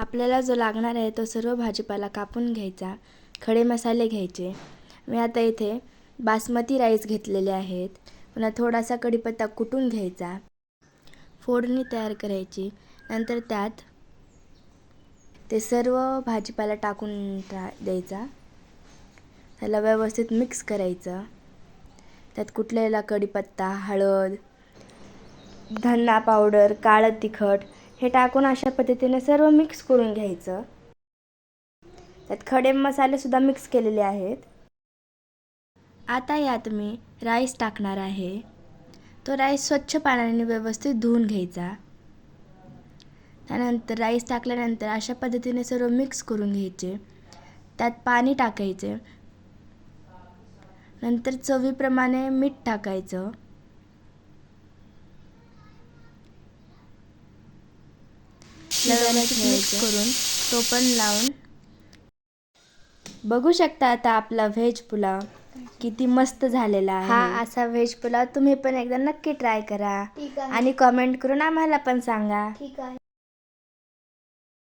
आपल्याला जो लागणार आहे तो सर्व भाजीपाला कापून घ्यायचा. खडे मसाले घ्यायचे. मी आता इथे बासमती राईस घेतलेले आहेत. पुन्हा थोडासा कढीपत्ता कुटून घ्यायचा. फोडणी तयार करायची. नंतर त्यात ते सर्व भाजीपाला टाकून द्यायचा. त्याला व्यवस्थित मिक्स करायचं. त्यात कुटलेला कढीपत्ता, हळद, धना पावडर, काळं तिखट हे टाकून अशा पद्धतीने सर्व मिक्स करून घ्यायचं. त्यात खडे मसाले सुद्धा मिक्स केलेले आहेत. आता यात मी राईस टाकणार आहे. तो राईस स्वच्छ पाण्याने व्यवस्थित धुवून घ्यायचा. त्यानंतर राईस टाकल्यानंतर अशा पद्धतीने सर्व मिक्स करून घ्यायचे. त्यात पाणी टाकायचे. नंतर चवीप्रमाणे मीठ टाकायचं. मिक्स करून टोपण लावून बघू शकता. आता आपला व्हेज पुलाव किती मस्त झालेला आहे. हा असा व्हेज पुलाव तुम्ही पण एकदा नक्की ट्राय करा आणि कमेंट करून आम्हाला पण सांगा. ठीक आहे.